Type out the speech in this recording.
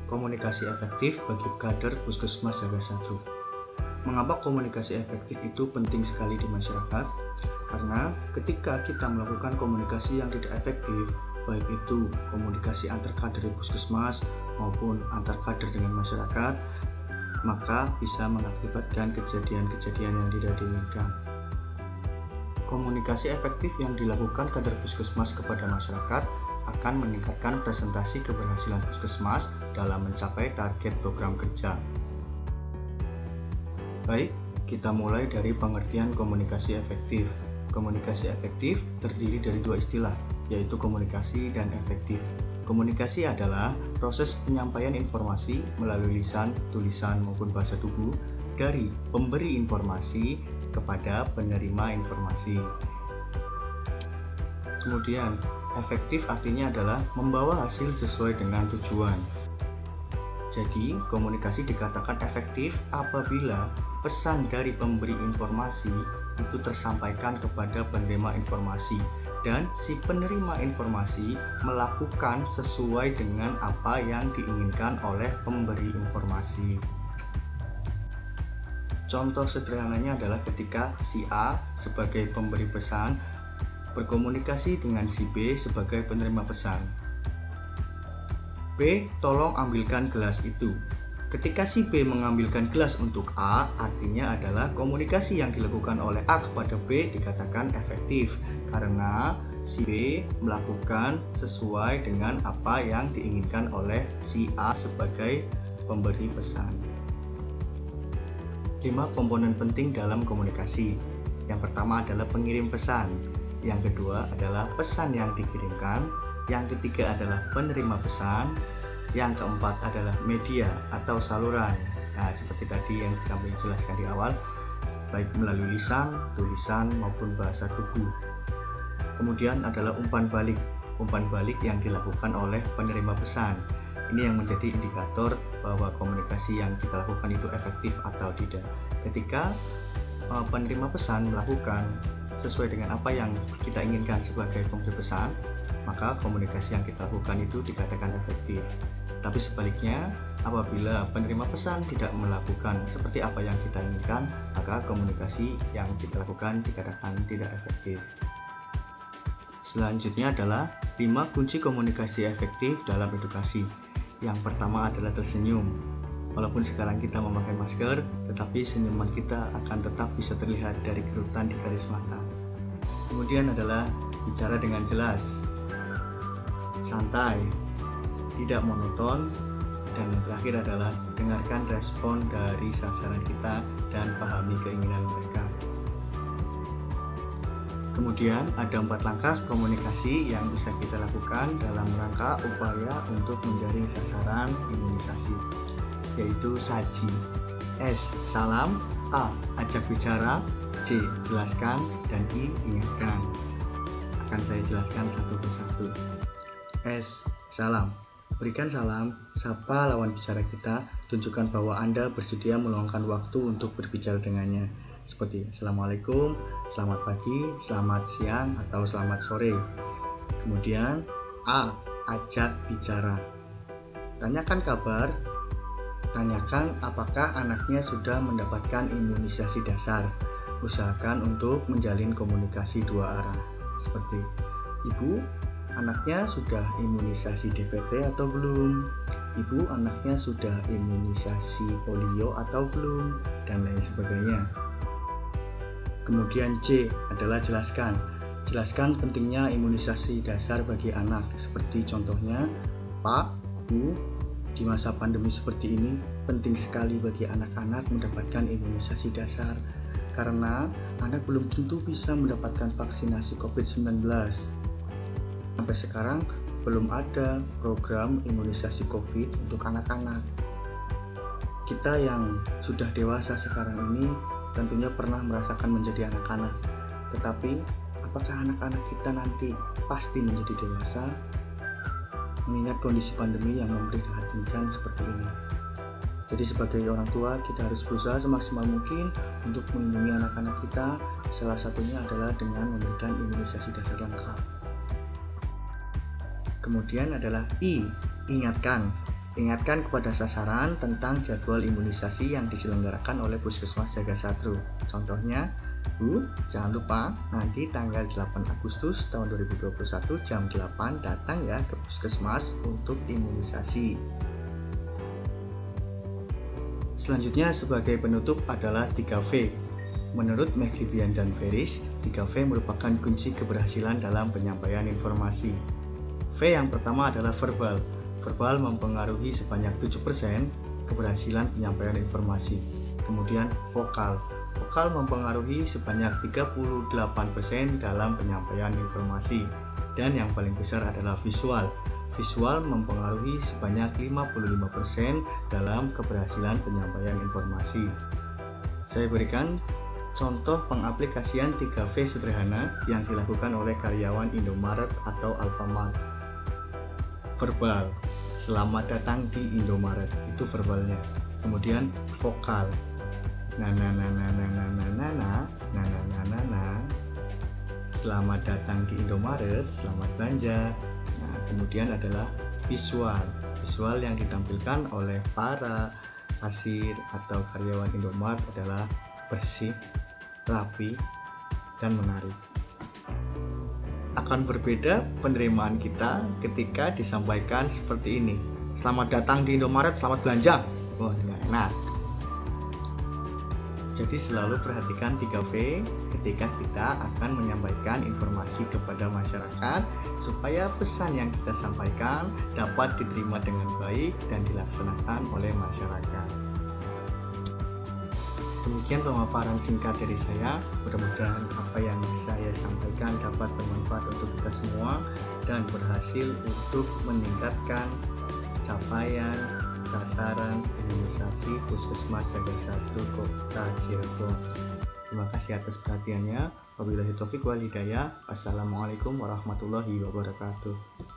Komunikasi efektif bagi kader Puskesmas Jaga Satru. Mengapa komunikasi efektif itu penting sekali di masyarakat? Karena ketika kita melakukan komunikasi yang tidak efektif, baik itu komunikasi antar kader di puskesmas maupun antar kader dengan masyarakat, maka bisa mengakibatkan kejadian-kejadian yang tidak diinginkan. Komunikasi efektif yang dilakukan kader puskesmas kepada masyarakat akan meningkatkan presentasi keberhasilan puskesmas dalam mencapai target program kerja. Baik, kita mulai dari pengertian komunikasi efektif. Komunikasi efektif terdiri dari dua istilah, yaitu komunikasi dan efektif. Komunikasi adalah proses penyampaian informasi melalui lisan, tulisan maupun bahasa tubuh dari pemberi informasi kepada penerima informasi. Kemudian, efektif artinya adalah membawa hasil sesuai dengan tujuan. Jadi, komunikasi dikatakan efektif apabila pesan dari pemberi informasi itu tersampaikan kepada penerima informasi dan si penerima informasi melakukan sesuai dengan apa yang diinginkan oleh pemberi informasi. Contoh sederhananya adalah ketika si A sebagai pemberi pesan berkomunikasi dengan si B sebagai penerima pesan. B, tolong ambilkan gelas itu. Ketika si B mengambilkan gelas untuk A, artinya adalah komunikasi yang dilakukan oleh A kepada B dikatakan efektif karena si B melakukan sesuai dengan apa yang diinginkan oleh si A sebagai pemberi pesan. 5 komponen penting dalam komunikasi. Yang pertama adalah pengirim pesan, yang kedua adalah pesan yang dikirimkan, yang ketiga adalah penerima pesan, yang keempat adalah media atau saluran. Nah, seperti tadi yang kami jelaskan di awal, baik melalui lisan, tulisan maupun bahasa tubuh. Kemudian adalah umpan balik yang dilakukan oleh penerima pesan. Ini yang menjadi indikator bahwa komunikasi yang kita lakukan itu efektif atau tidak. Ketika penerima pesan melakukan sesuai dengan apa yang kita inginkan sebagai pemberi pesan, maka komunikasi yang kita lakukan itu dikatakan efektif. Tapi sebaliknya, apabila penerima pesan tidak melakukan seperti apa yang kita inginkan, maka komunikasi yang kita lakukan dikatakan tidak efektif. Selanjutnya adalah 5 kunci komunikasi efektif dalam edukasi. Yang pertama adalah tersenyum. Walaupun sekarang kita memakai masker, tetapi senyuman kita akan tetap bisa terlihat dari kerutan di garis mata. Kemudian adalah bicara dengan jelas, santai, tidak monoton, dan yang terakhir adalah dengarkan respon dari sasaran kita dan pahami keinginan mereka. Kemudian ada 4 langkah komunikasi yang bisa kita lakukan dalam rangka upaya untuk menjaring sasaran imunisasi, yaitu SAJI. S. Salam. A. Ajak bicara. C. Jelaskan. Dan I. Ingatkan. Akan saya jelaskan satu persatu. S. Salam. Berikan salam, sapa lawan bicara kita, tunjukkan bahwa Anda bersedia meluangkan waktu untuk berbicara dengannya. Seperti Assalamualaikum, selamat pagi, selamat siang, atau selamat sore. Kemudian A. Ajak bicara. Tanyakan kabar. Tanyakan apakah anaknya sudah mendapatkan imunisasi dasar. Usahakan untuk menjalin komunikasi 2 arah. Seperti, Ibu, anaknya sudah imunisasi DPT atau belum? Ibu, anaknya sudah imunisasi polio atau belum? Dan lain sebagainya. Kemudian C adalah jelaskan. Jelaskan pentingnya imunisasi dasar bagi anak. Seperti contohnya, Pak, Bu, di masa pandemi seperti ini penting sekali bagi anak-anak mendapatkan imunisasi dasar karena anak belum tentu bisa mendapatkan vaksinasi COVID-19. Sampai sekarang belum ada program imunisasi COVID untuk anak-anak. Kita yang sudah dewasa sekarang ini tentunya pernah merasakan menjadi anak-anak. Tetapi, apakah anak-anak kita nanti pasti menjadi dewasa? Mengingat kondisi pandemi yang memprihatinkan seperti ini. Jadi sebagai orang tua, kita harus berusaha semaksimal mungkin untuk melindungi anak-anak kita. Salah satunya adalah dengan memberikan imunisasi dasar lengkap. Kemudian adalah I, ingatkan. Ingatkan kepada sasaran tentang jadwal imunisasi yang diselenggarakan oleh Puskesmas Jagasatru. Contohnya, Bu, jangan lupa nanti tanggal 8 Agustus tahun 2021 jam 8 datang ya ke Puskesmas untuk imunisasi. Selanjutnya sebagai penutup adalah 3V. Menurut McLevian dan Ferris, 3V merupakan kunci keberhasilan dalam penyampaian informasi. V yang pertama adalah verbal. Verbal mempengaruhi sebanyak 7% keberhasilan penyampaian informasi. Kemudian vokal. Vokal mempengaruhi sebanyak 38% dalam penyampaian informasi. Dan yang paling besar adalah visual. Visual mempengaruhi sebanyak 55% dalam keberhasilan penyampaian informasi. Saya berikan contoh pengaplikasian 3V sederhana yang dilakukan oleh karyawan Indomaret atau Alfamart. Verbal, selamat datang di Indomaret, itu verbalnya. Kemudian vokal, selamat datang di Indomaret, selamat belanja. Nah, kemudian adalah visual, visual yang ditampilkan oleh para kasir atau karyawan Indomaret adalah bersih, rapi, dan menarik. Akan berbeda penerimaan kita ketika disampaikan seperti ini. Selamat datang di Indomaret, selamat belanja. Wah, nggak enak. Jadi selalu perhatikan 3V ketika kita akan menyampaikan informasi kepada masyarakat supaya pesan yang kita sampaikan dapat diterima dengan baik dan dilaksanakan oleh masyarakat. Demikian pemaparan singkat dari saya. Mudah-mudahan apa yang saya sampaikan dapat bermanfaat untuk kita semua dan berhasil untuk meningkatkan capaian sasaran imunisasi Puskesmas Jagasatru Kota Cirebon. Terima kasih atas perhatiannya. Wabillahi taufiq wal hidayah. Wassalamualaikum warahmatullahi wabarakatuh.